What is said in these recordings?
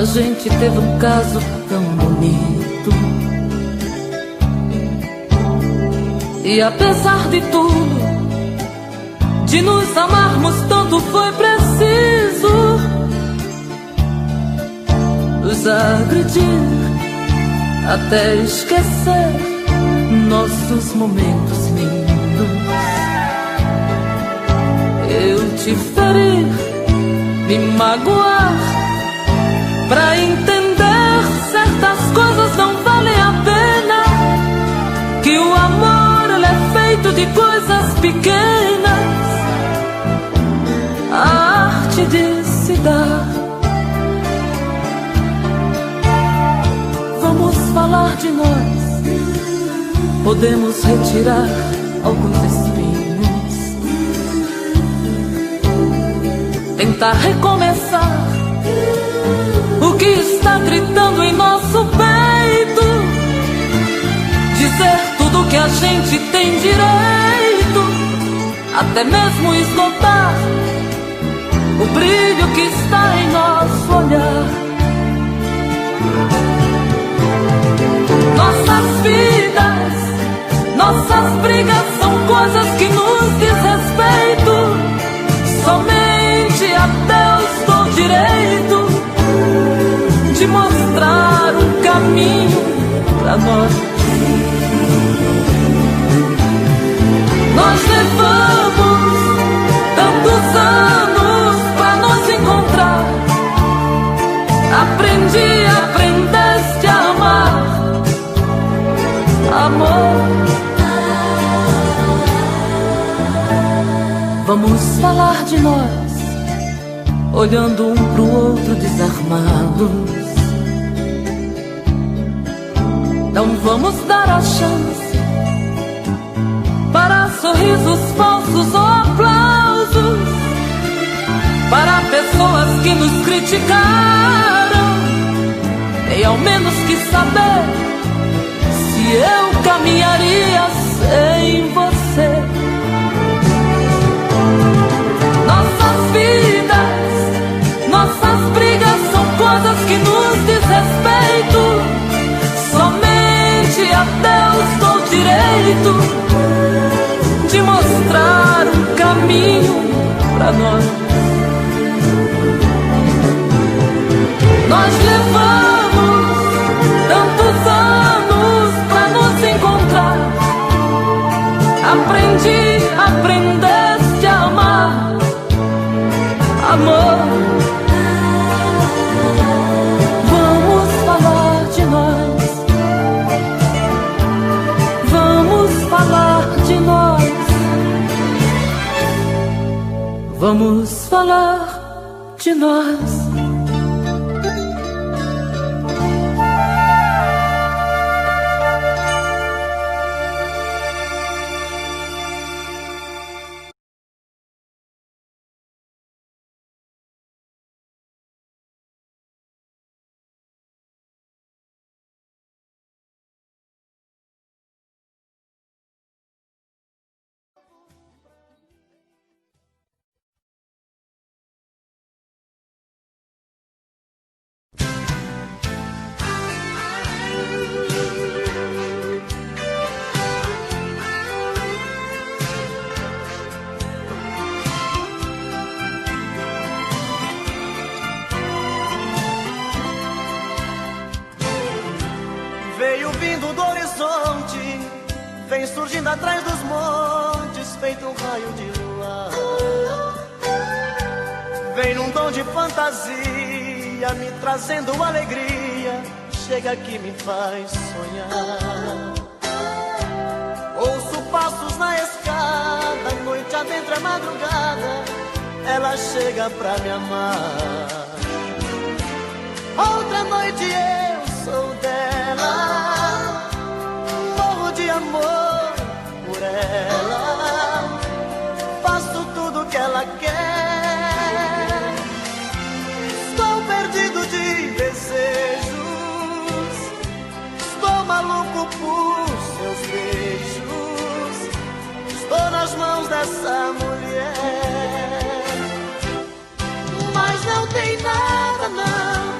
A gente teve um caso tão bonito, e apesar de tudo, de nos amarmos tanto, foi preciso nos agredir até esquecer nossos momentos lindos. Eu te ferir, me magoar, pra entender certas coisas não valem a pena. Que o amor, ele é feito de coisas pequenas. A arte de se dar. Vamos falar de nós. Podemos retirar alguns espinhos, tentar recomeçar o que está gritando em nosso peito, dizer tudo que a gente tem direito, até mesmo esgotar o brilho que está em nosso olhar. Nossas vidas, nossas brigas são coisas que nos diz respeito. Somente a Deus dou direito de mostrar um caminho pra nós. Nós levamos tantos anos pra nos encontrar. Aprendeste a amar, amor. Vamos falar de nós, olhando um pro outro desarmados. Não vamos dar a chance para sorrisos falsos ou aplausos, para pessoas que nos criticaram. Nem ao menos quis saber se eu caminharia sem você. Nossas vidas, nossas brigas são coisas que nos diz respeito. Somente a Deus dou direito de mostrar um caminho pra nós. Nós levamos tantos anos pra nos encontrar. Aprendeste a amar, amor. Vamos falar de nós. Vamos falar de nós. Vamos falar de nós. Veio vindo do horizonte, vem surgindo atrás dos montes, feito um raio de luar. Vem num tom de fantasia, me trazendo alegria, chega aqui me faz sonhar. Ouço passos na escada, noite adentro é madrugada, ela chega pra me amar. Outra noite eu sou dela, morro de amor por ela, faço tudo que ela quer. Estou perdido de desejos, estou maluco por seus beijos, estou nas mãos dessa mulher. Mas não tem nada não,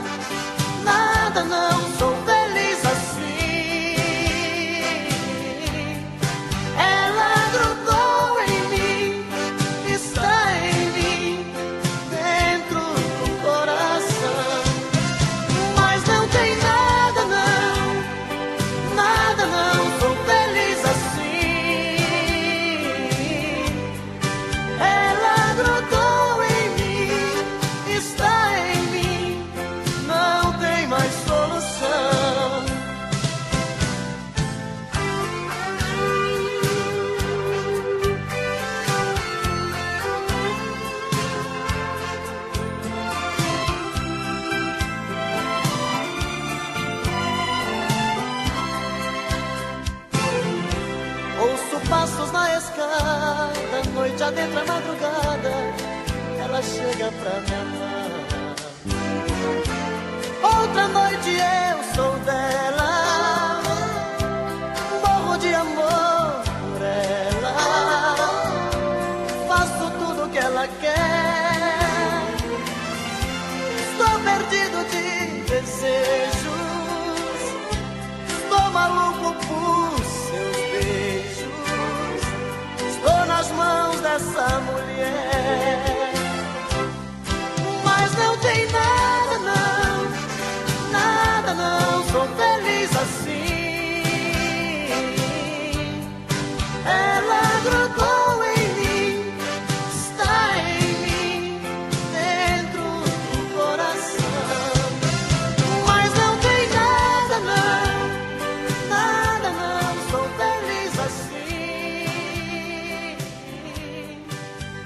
passos na escada, noite adentro a madrugada, ela chega pra me amar. Outra noite eu sou dela, morro de amor por ela, faço tudo que ela quer, estou perdido de desejos, estou maluco por seus beijos, estou nas mãos dessa mulher. Mas não tem nada não, nada não, sou feliz assim. Ela grudou em mim, está em mim, dentro do coração. Mas não tem nada não, nada não, sou feliz assim.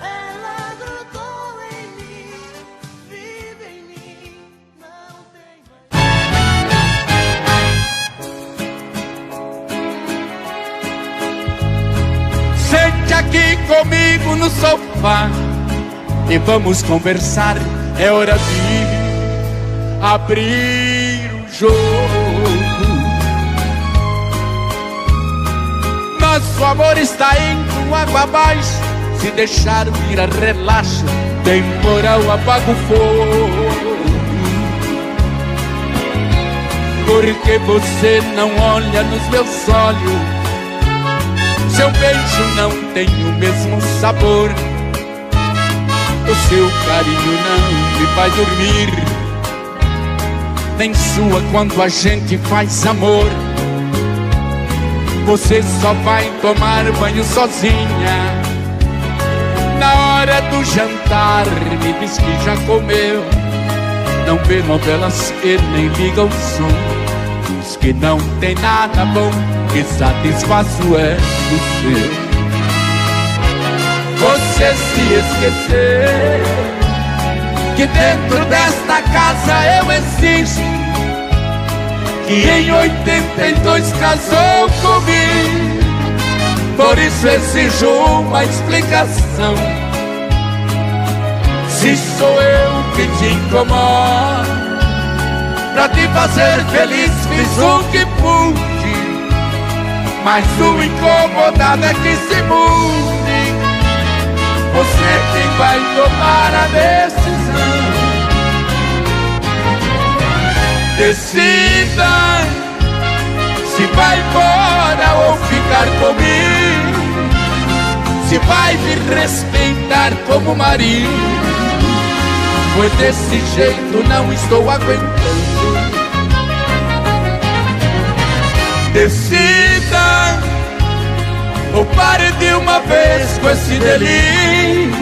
Ela grudou em mim, vive em mim, não tem mais. Sente aqui comigo no sofá e vamos conversar. É hora de abrir o jogo. Nosso amor está indo água abaixo. Se deixar virar relaxo, temporal apaga o fogo. Porque você não olha nos meus olhos, seu beijo não tem o mesmo sabor, o seu carinho não me faz dormir, nem sua quando a gente faz amor. Você só vai tomar banho sozinha, na hora do jantar me diz que já comeu, não vê novelas e nem liga o som, diz que não tem nada bom, que satisfaço é o seu. Você se esqueceu que dentro desta casa eu existo, que em 82 casou comigo, por isso exijo uma explicação. Se sou eu que te incomodo, pra te fazer feliz fiz o que pude, mas o incomodado é que se mude. Você quem vai tomar a decisão. Decida se vai embora ou ficar comigo, se vai me respeitar como marido, pois desse jeito não estou aguentando. Decida ou pare de uma vez com esse delírio.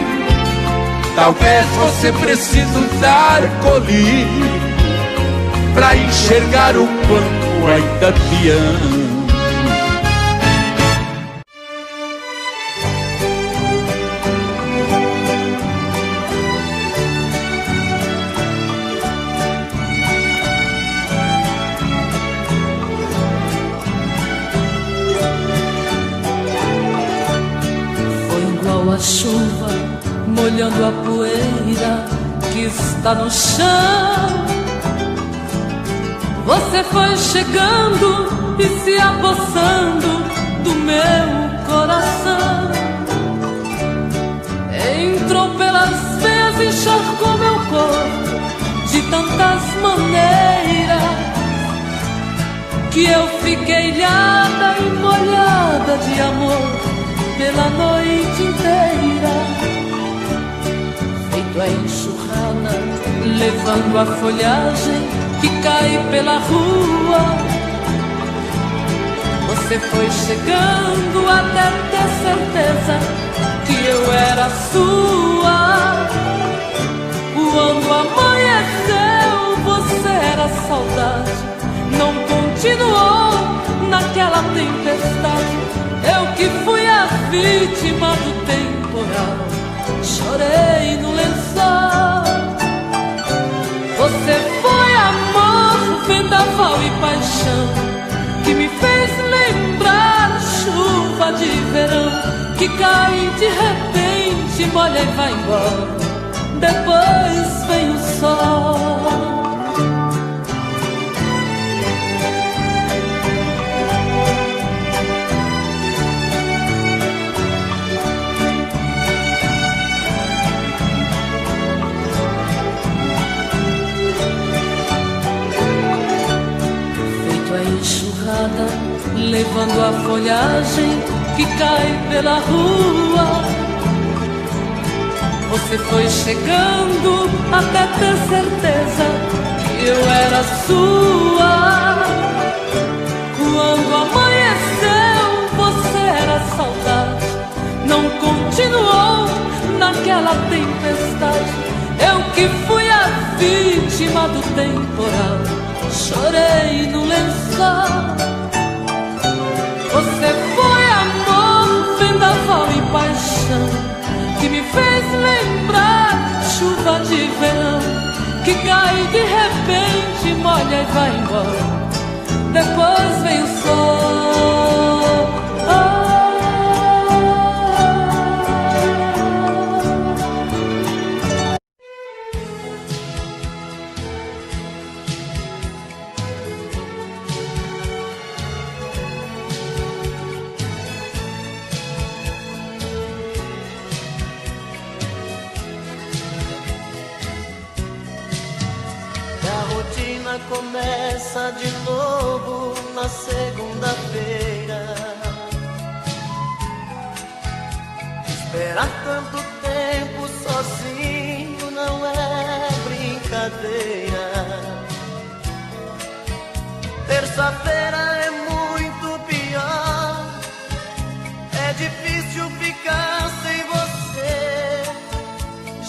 Talvez você precise usar colírio pra enxergar o quanto ainda te amo. A chuva molhando a poeira que está no chão. Você foi chegando e se apossando do meu coração. Entrou pelas veias e encharcou meu corpo de tantas maneiras que eu fiquei ilhada e molhada de amor pela noite inteira, feito a enxurrada, levando a folhagem que cai pela rua. Você foi chegando até ter certeza que eu era sua. Quando amanheceu, você era saudade, não continuou naquela tempestade. Eu que fui a vítima do temporal, chorei no lençol. Você foi amor, vendaval e paixão, que me fez lembrar chuva de verão. que cai de repente, molha e vai embora. Depois vem o sol. Feito a enxurrada, levando a folhagem que cai pela rua, você foi chegando até ter certeza que eu era sua. Quando amanheceu, você era saudade, não continuou naquela tempestade. Eu que fui a vítima do temporal, chorei no lençol. Você foi amor, vendaval e paixão, que me fez lembrar chuva de verão, que cai de repente, molha e vai embora. Depois vem o sol. Começa de novo na segunda-feira. Esperar tanto tempo sozinho não é brincadeira. Terça-feira é muito pior, é difícil ficar sem você.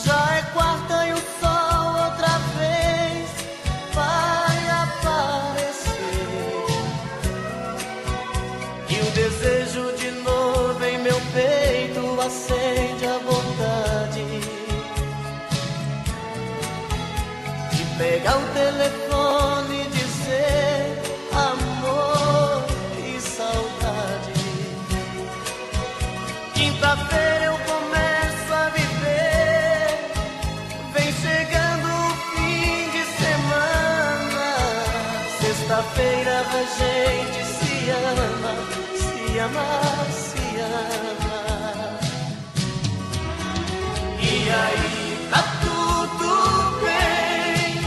Já é quarta e o sol outra vez vai aparecer, e o desejo de novo em meu peito acende a vontade de pegar o telefone e dizer: amor, que saudade. Quinta-feira eu começo a viver, vem chegando o fim de semana. Sexta-feira a gente se ama, se ama, se ama. E aí tá tudo bem,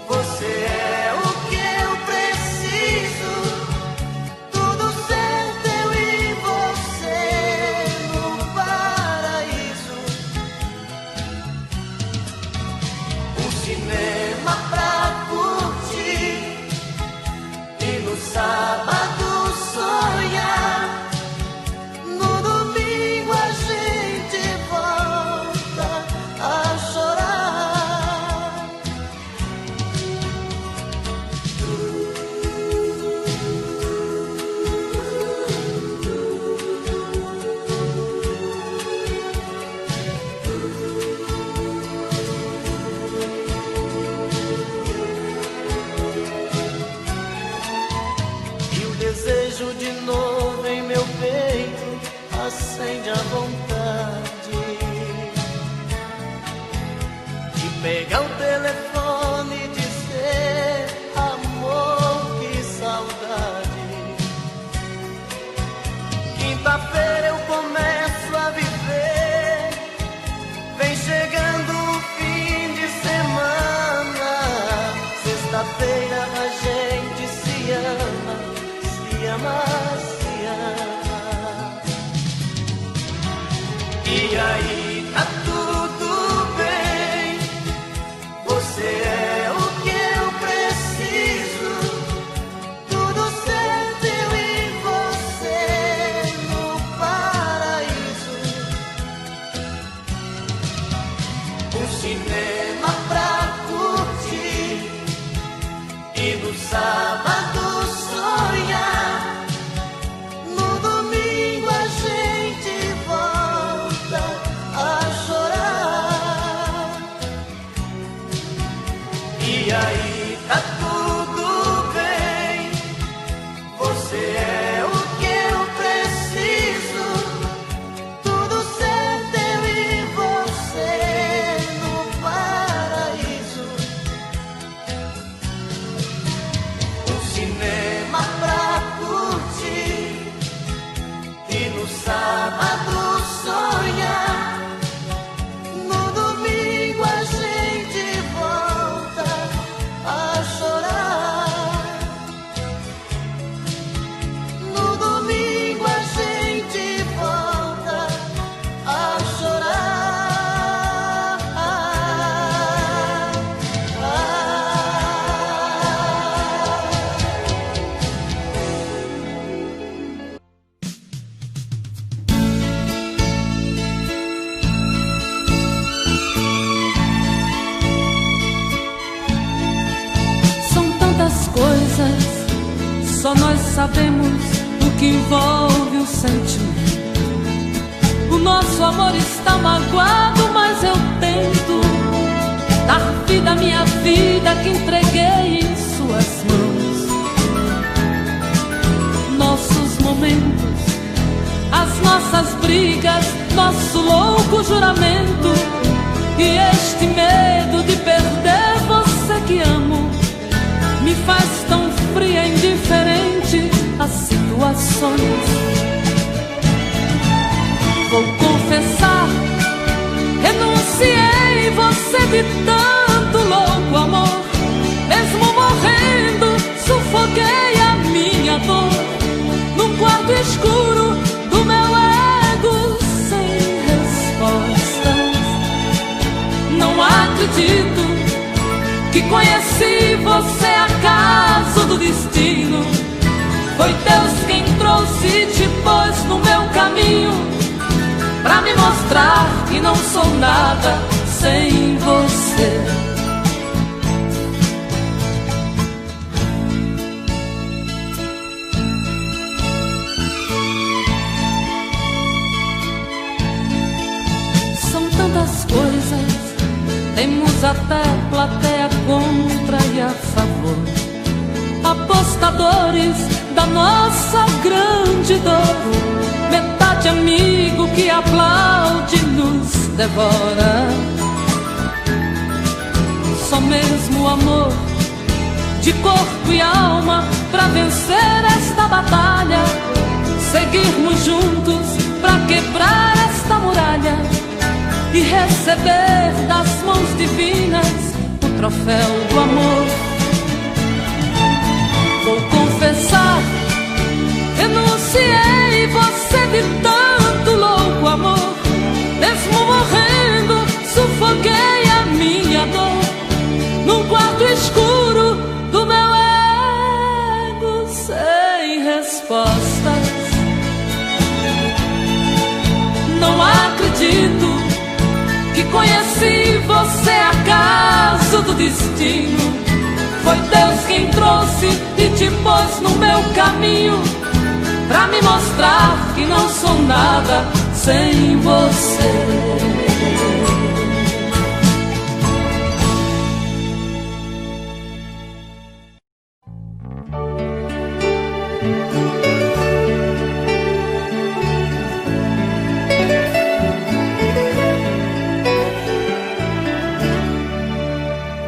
você é o que eu preciso. Tudo certo, eu e você no paraíso. Um cinema pra curtir e no sábado sonhar. No domingo a gente volta a chorar. E o desejo de novo em meu peito acende a vontade de pegar o telefone e dizer: amor, que saudade. Quinta-feira eu começo a viver, vem chegando o fim de semana. Sexta-feira a gente se ama, se ama, se ama. E aí tá tudo bem, você é o que eu preciso. Tudo certo, eu e você no paraíso. Um cinema pra curtir e no sábado sonhar. No domingo a gente volta a chorar. E aí tá tudo bem, você é o que eu preciso. nós sabemos o que envolve o sentimento. O nosso amor está magoado, mas eu tento dar vida à minha vida que entreguei em suas mãos. Nossos momentos, as nossas brigas, nosso louco juramento e este medo de perder você que amo me faz tão fria e indiferente às situações. Vou confessar, renunciei você de tanto louco amor. Mesmo morrendo, sufoquei a minha dor num quarto escuro do meu ego sem respostas. Não acredito que conheci você acaso do destino. Foi Deus quem trouxe e te pôs no meu caminho pra me mostrar que não sou nada sem você. São tantas coisas, temos até plateia contra e a favor, apostadores da nossa grande dor, metade amigo que aplaude e nos devora. Só mesmo o amor de corpo e alma pra vencer esta batalha, seguirmos juntos pra quebrar esta muralha e receber das mãos divinas o troféu do amor. Vou confessar, renunciei você de tanto louco amor. Mesmo morrendo, sufoquei a minha dor num quarto escuro do meu ego sem respostas. Não acredito que conheci você acaso do destino. Foi Deus quem trouxe e te pôs no meu caminho pra me mostrar que não sou nada sem você.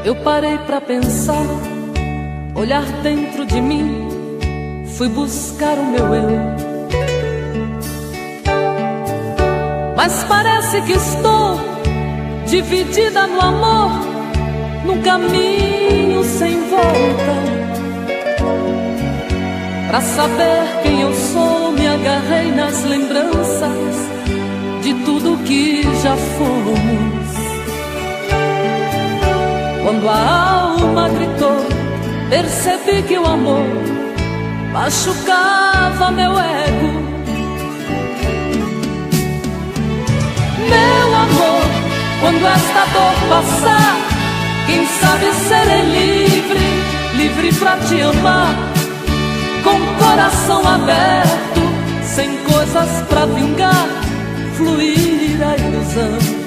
Eu parei pra pensar, olhar dentro de mim, fui buscar o meu eu. Mas parece que estou dividida no amor, num caminho sem volta. Pra saber quem eu sou, me agarrei nas lembranças de tudo que já fomos. Quando a alma gritou, percebi que o amor machucava meu ego. Meu amor, quando esta dor passar, quem sabe serei livre, livre pra te amar, com coração aberto, sem coisas pra vingar, fluir a ilusão.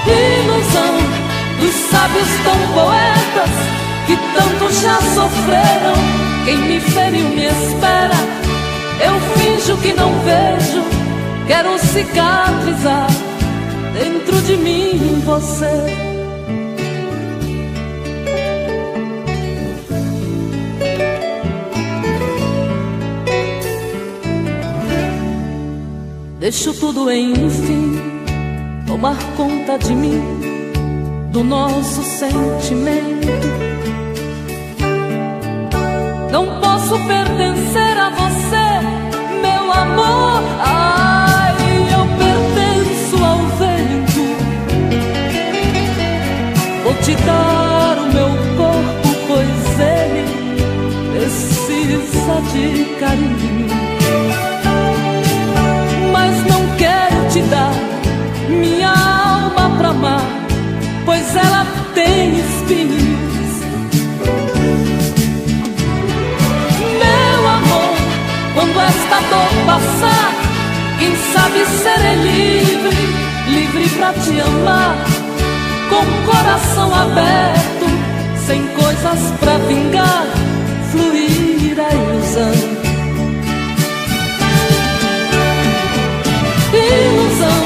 Ilusão dos sábios tão poetas que tanto já sofreram. Quem me feriu me espera, eu finjo que não vejo. Quero cicatrizar dentro de mim você. Deixo tudo enfim tomar conta de mim, do nosso sentimento. Não posso pertencer a você, meu amor. Ai, eu pertenço ao vento. Vou te dar o meu corpo, pois ele precisa de carinho. Mas não quero te dar minha alma pra amar, pois ela tem espinhos. vendo esta dor passar, quem sabe serei livre, livre pra te amar, com o coração aberto, sem coisas pra vingar, fluir a ilusão. Ilusão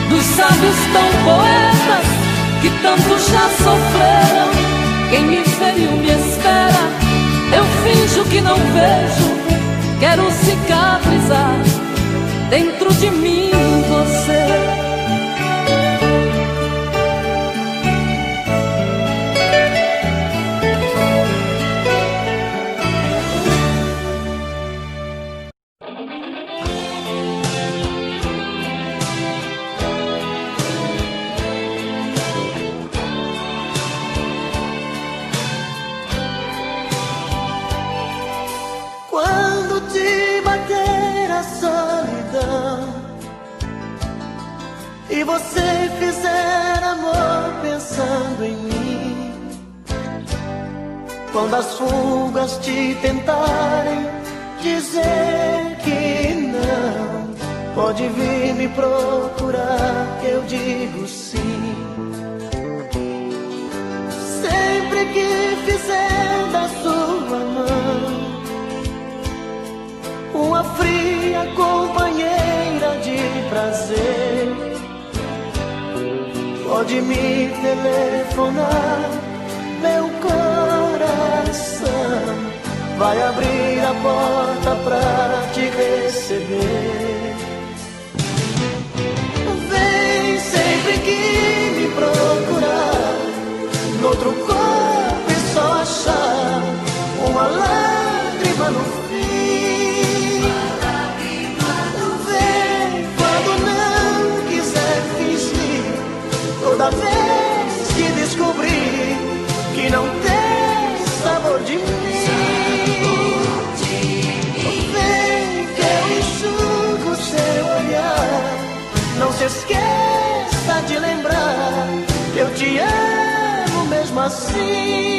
dos sábios tão poetas que tanto já sofreram. Quem me feriu me espera, eu finjo que não vejo, quero cicatrizar dentro de mim você. E você fizer amor pensando em mim, quando as fugas te tentarem dizer que não, pode vir me procurar, eu digo sim. Sempre que fizer da sua mão uma fria companheira de prazer, pode me telefonar, meu coração vai abrir a porta pra te receber. Vem sempre que me procurar, noutro corpo e só achar uma lágrima no fim. Vem quando não quiser fingir, toda vez que descobrir que não tem sabor de mim. Vem que eu enxugo seu olhar, não se esqueça de lembrar que eu te amo mesmo assim.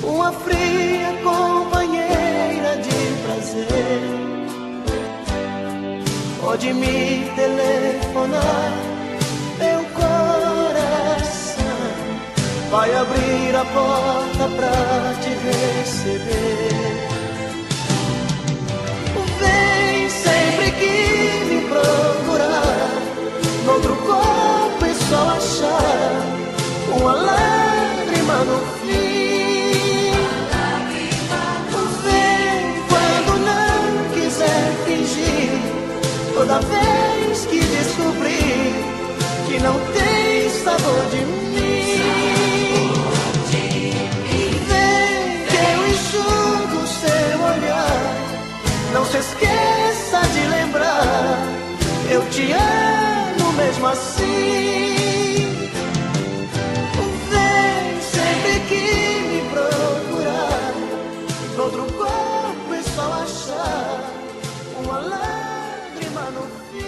Uma fria companheira de prazer, pode me telefonar, meu coração vai abrir a porta pra te receber. Vem sempre que me procurar, noutro corpo e só achar uma lágrima no fim. Toda vez que descobrir que não tem sabor de mim, vem que eu enxugo seu olhar, não se esqueça de lembrar, eu te amo mesmo assim. Vem sempre que me procurar, noutro corpo e só achar uma lágrima no fim.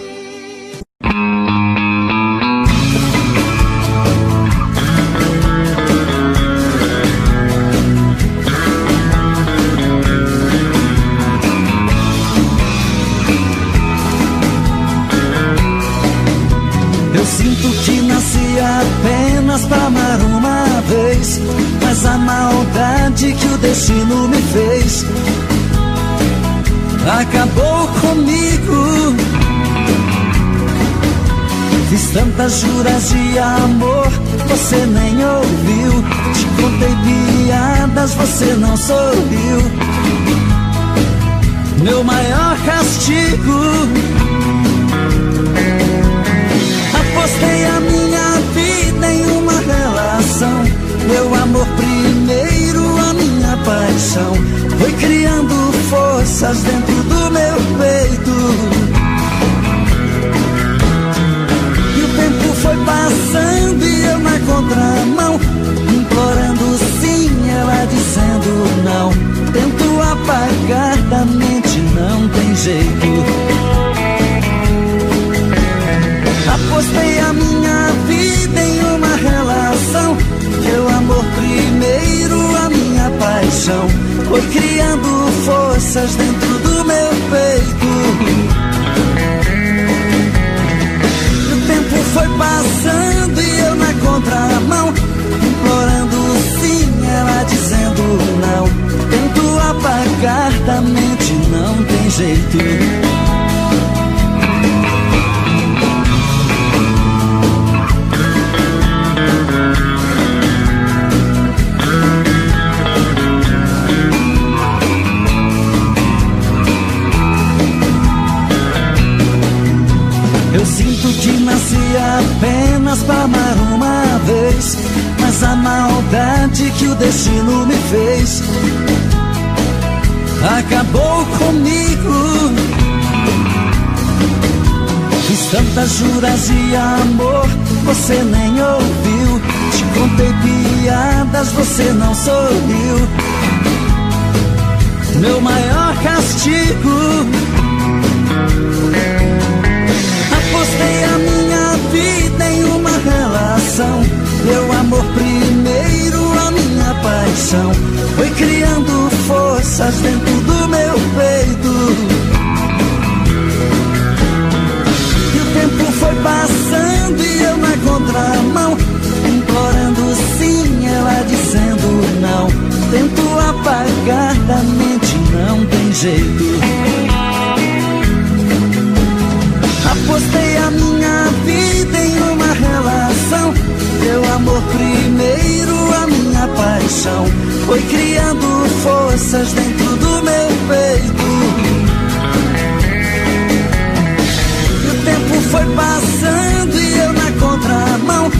Eu sinto que nasci apenas pra amar uma vez, mas a maldade que o destino me fez acabou comigo. Fiz tantas juras de amor, você nem ouviu. Te contei piadas, você não sorriu. Meu maior castigo, apostei a minha vida em uma relação. Meu amor primeiro, a minha paixão, foi criando forças dentro do meu peito. E o tempo foi passando e eu na contramão, implorando sim, paixão foi criando forças dentro do meu peito. E o tempo foi passando e eu na contramão, implorando sim, ela dizendo não. Tento apagar da mente, não tem jeito. Eu sinto que nasci apenas pra amar uma vez, mas a maldade que o destino me fez acabou comigo. Fiz tantas juras de amor, você nem ouviu. Te contei piadas, você não sorriu. Meu maior castigo, apostei a minha vida em uma relação. Meu amor primeiro, a minha paixão foi criando forças dentro do meu peito. E o tempo foi passando e eu na contramão, implorando sim, ela dizendo não. Tento apagar da mente, não tem jeito. Apostei a minha vida em uma relação. Meu amor primeiro, a minha paixão foi criando forças dentro do meu peito. E o tempo foi passando e eu na contramão,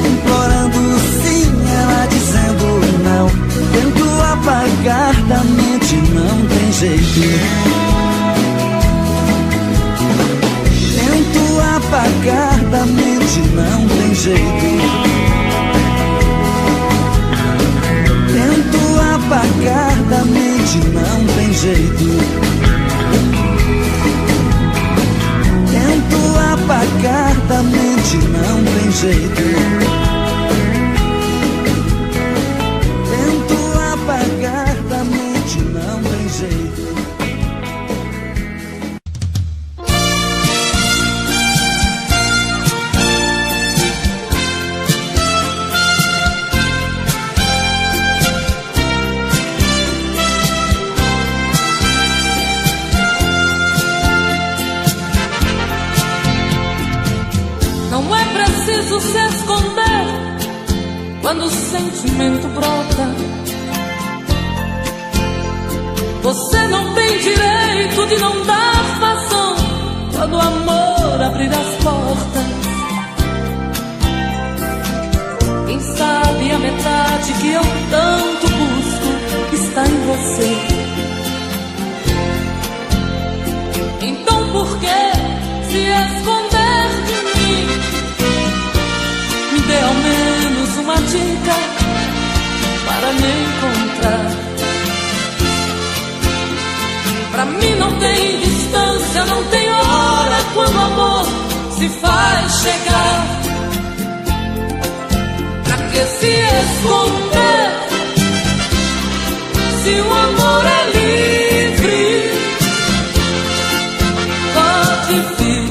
implorando sim, ela dizendo não. Tento apagar da mente, não tem jeito. Tento apagar da mente, não tem jeito. Tento apagar da mente, não tem jeito. Tento apagar da mente, não tem jeito. Tento apagar da mente, não tem jeito. Se esconder quando o sentimento brota. Você não tem direito de não dar vazão quando o amor abrir as portas. Quem sabe a metade que eu tanto busco está em você. Então por que se esconder de mim? Me dê ao menos uma dica para me encontrar. Pra mim não tem distância, não tem hora quando o amor se faz chegar. Pra que se esconder se o amor é livre? Pode vir,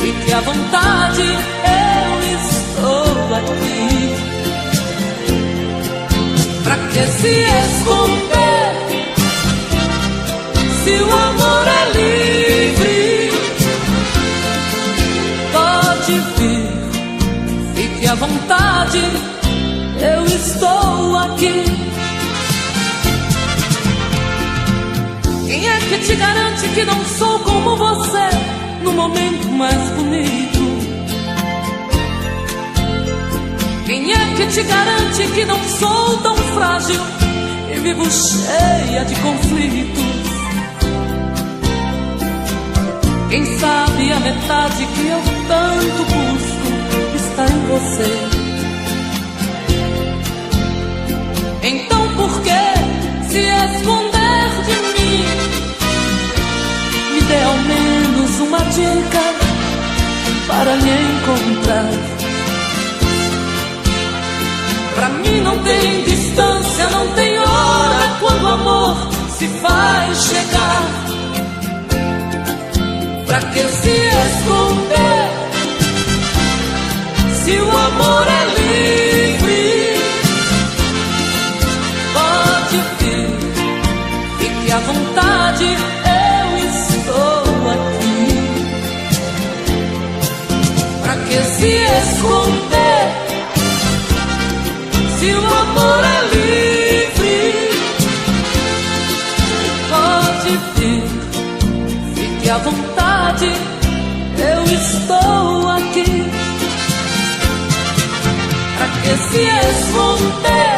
fique à vontade, eu estou aqui. Pra que se esconder se o amor é livre? Pode vir, fique à vontade, eu estou aqui. Quem é que te garante que não sou como você no momento mais bonito? Quem é que te garante que não sou tão frágil e vivo cheia de conflitos? Quem sabe a metade que eu tanto busco está em você. Então por que se esconder de mim? Me dê ao menos uma dica para me encontrar. Pra mim não tem distância, não tem hora se faz chegar. Pra que se esconder se o amor é livre? Pode vir, fique à vontade, eu estou aqui. Pra que se esconder se o amor é livre? Pode vir, fique à vontade, eu estou aqui. Pra que se esconder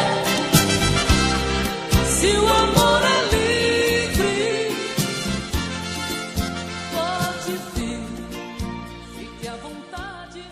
se o amor é livre? Pode vir, fique à vontade.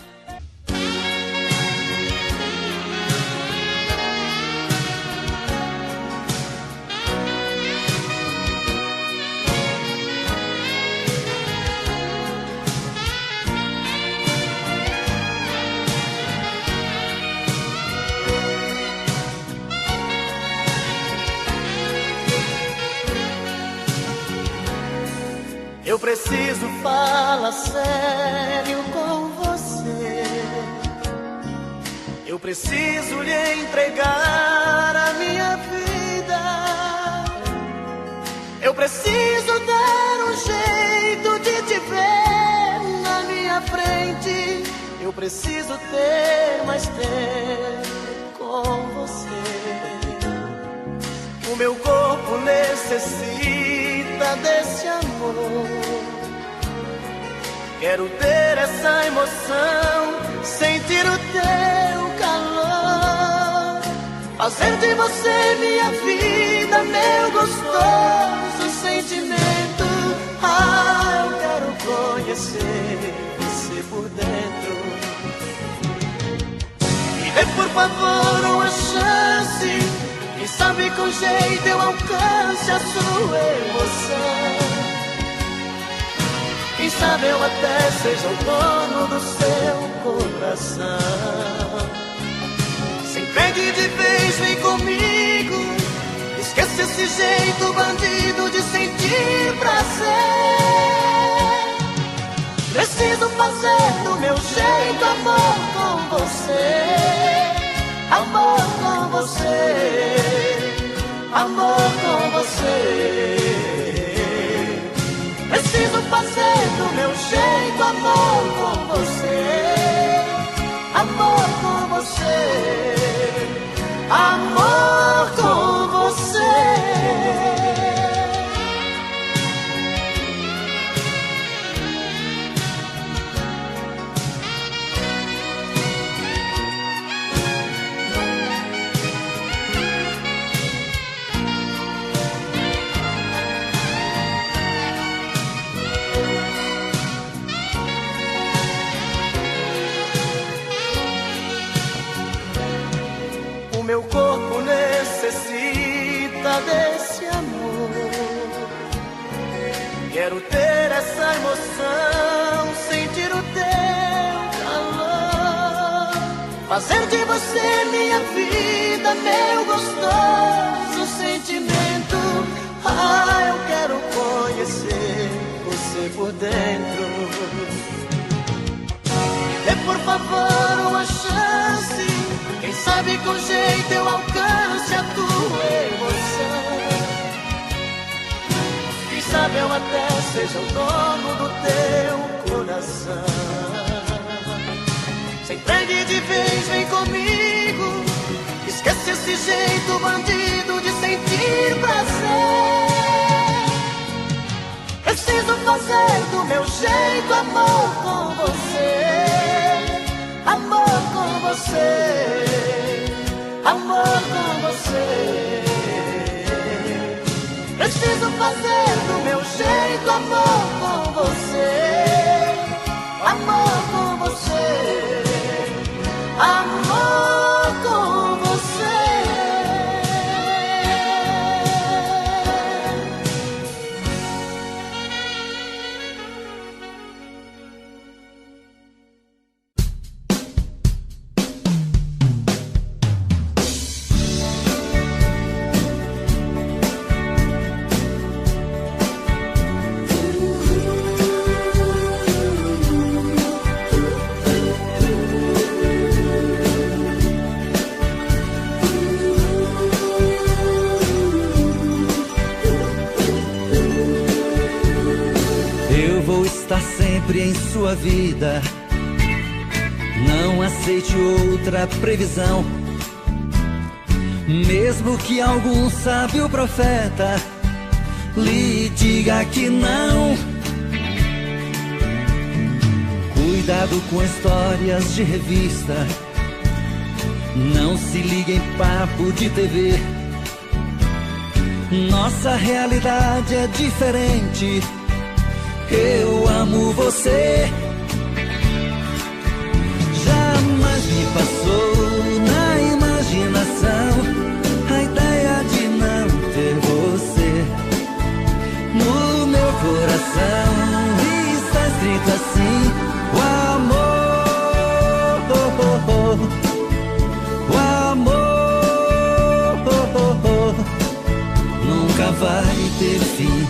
Eu preciso falar sério com você. Eu preciso lhe entregar a minha vida. Eu preciso dar um jeito de te ver na minha frente. Eu preciso ter mais tempo com você. O meu corpo necessita desse amor. Quero ter essa emoção, sentir o teu calor, fazer de você minha vida, meu gostoso sentimento. Ah, eu quero conhecer você por dentro. Me dê por favor uma chance, quem sabe com jeito eu alcance a sua emoção. Quem sabe eu até seja o dono do seu coração. Se entregue de vez, vem comigo. Esqueça esse jeito bandido de sentir prazer. Preciso fazer do meu jeito amor com você. Amor com você. Amor com você. Preciso fazer do meu jeito amor com você. Amor com você. Amor com você. Meu corpo necessita desse amor. Quero ter essa emoção, sentir o teu calor, fazer de você minha vida, meu gostoso sentimento. Ah, eu quero conhecer você por dentro. Dê por favor uma chance, quem sabe com jeito eu alcance a tua emoção. Quem sabe eu até seja o dono do teu coração. Se entregue de vez, vem comigo. Esquece esse jeito bandido de sentir prazer. Preciso fazer do meu jeito amor com você. Amor com você, amor com você. Preciso fazer do meu jeito amor com você. Amor com você, amor com você. sempre em sua vida. Não aceite outra previsão, mesmo que algum sábio profeta lhe diga que não. Cuidado com histórias de revista, não se ligue em papo de TV. Nossa realidade é diferente. Eu amo você. Jamais me passou na imaginação a ideia de não ter você. No meu coração está escrito assim: o amor, o amor nunca vai ter fim.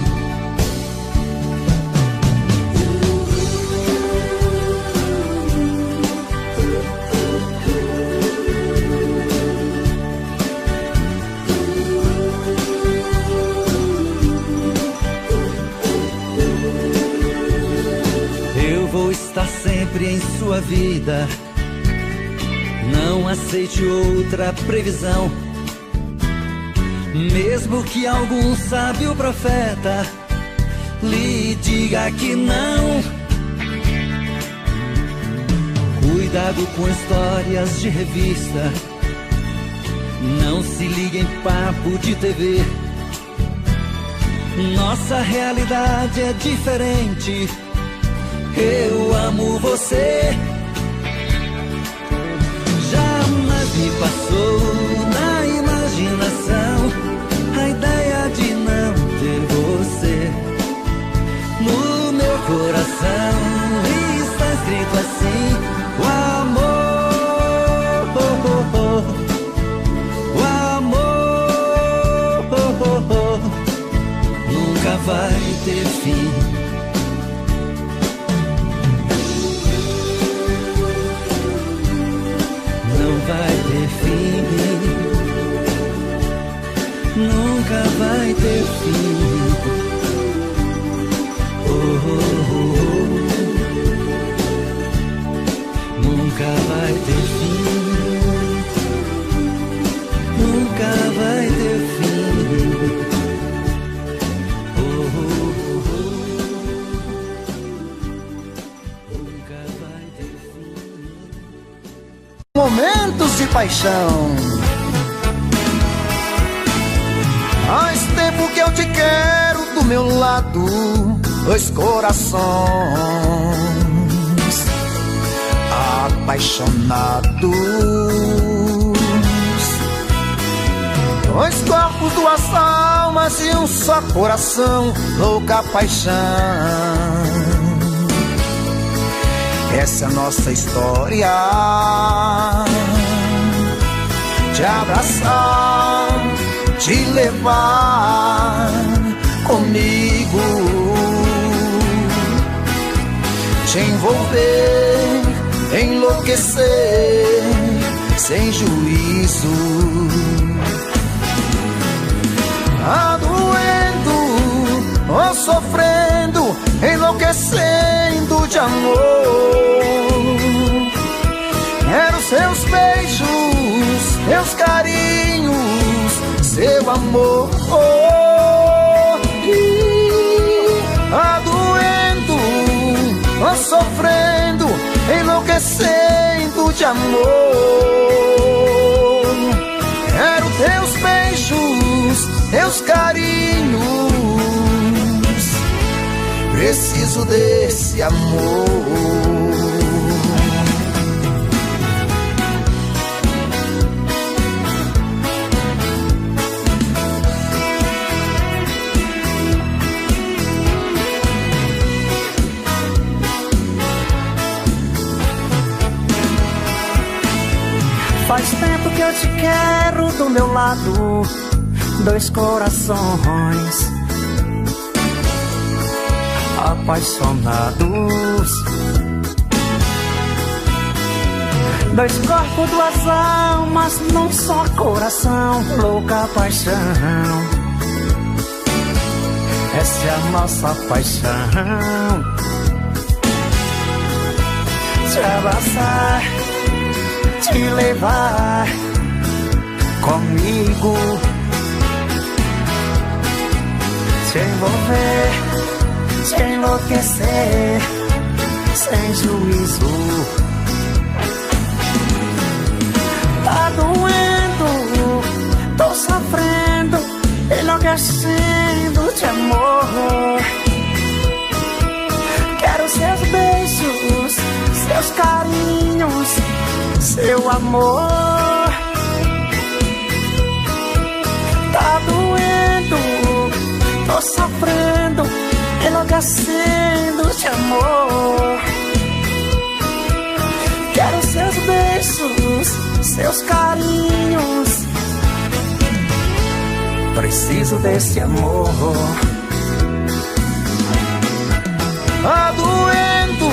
Vou estar sempre em sua vida. Não aceite outra previsão, mesmo que algum sábio profeta lhe diga que não. Cuidado com histórias de revista, não se ligue em papo de TV. Nossa realidade é diferente. Eu amo você. Jamais me passou na imaginação a ideia de não ter você. No meu coração está escrito assim: o amor, o amor nunca vai ter fim. Vai ter fim, nunca vai ter fim. Oh, oh, oh, oh. Nunca vai ter fim, nunca vai ter fim. Oh, oh, oh, oh. Nunca vai ter fim. Momentos de paixão. Faz tempo que eu te quero do meu lado, dois corações apaixonados, dois corpos, duas almas e um só coração, louca paixão. Essa é a nossa história, te abraçar, te levar comigo, te envolver, enlouquecer sem juízo. Tá doendo ou sofrendo, enlouquecendo de amor. Quero seus beijos, meus carinhos, seu amor. Tá doendo ou sofrendo, enlouquecendo de amor. Quero teus beijos, teus carinhos, preciso desse amor. Faz tempo que eu te quero do meu lado, dois corações apaixonados, dois corpos, duas almas num só coração, louca paixão. Essa é a nossa paixão. te abraçar, te levar comigo, te envolver, te enlouquecer, sem juízo. Tá doendo, tô sofrendo, enlouquecendo de amor. Quero seus beijos, seus carinhos, seu amor. Tá doendo, tô sofrendo, enlouquecendo de amor. Quero seus beijos, seus carinhos. Preciso desse amor. Tá doendo,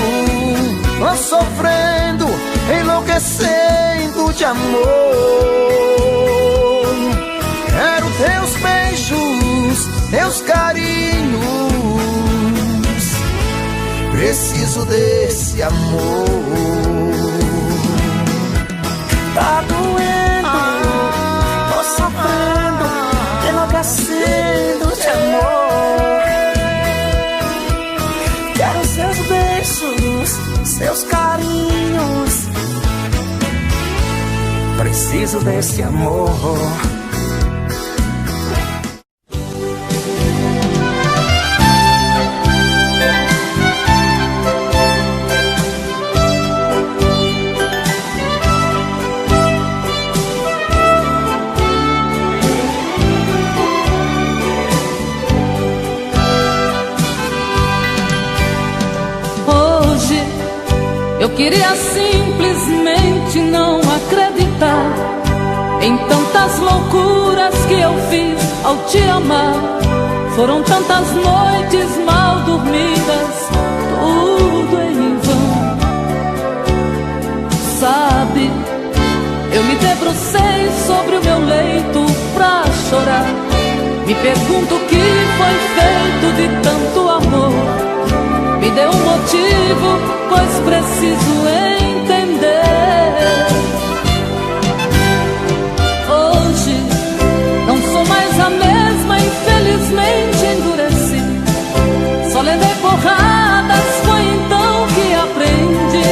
tô sofrendo, enlouquecendo de amor. Quero teus beijos, teus carinhos. Preciso desse amor. Tá doendo, tô sofrendo, enlouquecendo de amor. Quero seus beijos, seus carinhos. Preciso desse amor. Eu queria simplesmente não acreditar em tantas loucuras que eu fiz ao te amar. Foram tantas noites mal dormidas, tudo em vão. Sabe, eu me debrucei sobre o meu leito pra chorar. Me pergunto o que foi feito de tanto amor. Me dê um motivo, pois preciso entender. Hoje não sou mais a mesma, infelizmente endureci. Só levei porradas, foi então que aprendi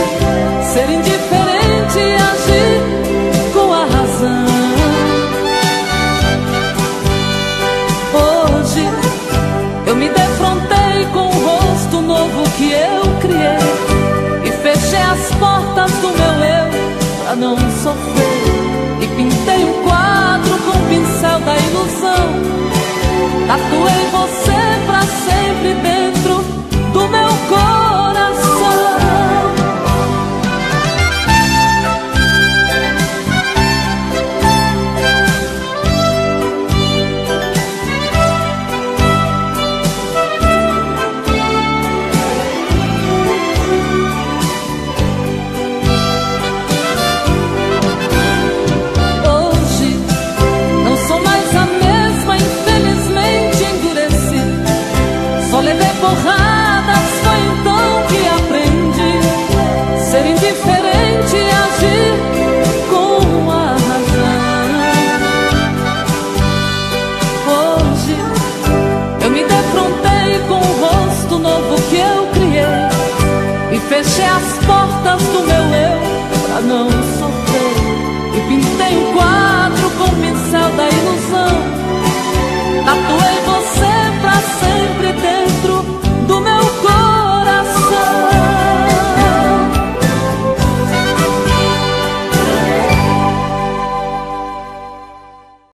ser indiferente e agir com a razão. Hoje eu me defrontei com o rosto novo que eu criei e fechei as portas do meu eu pra não sofrer. E pintei um quadro com o pincel da ilusão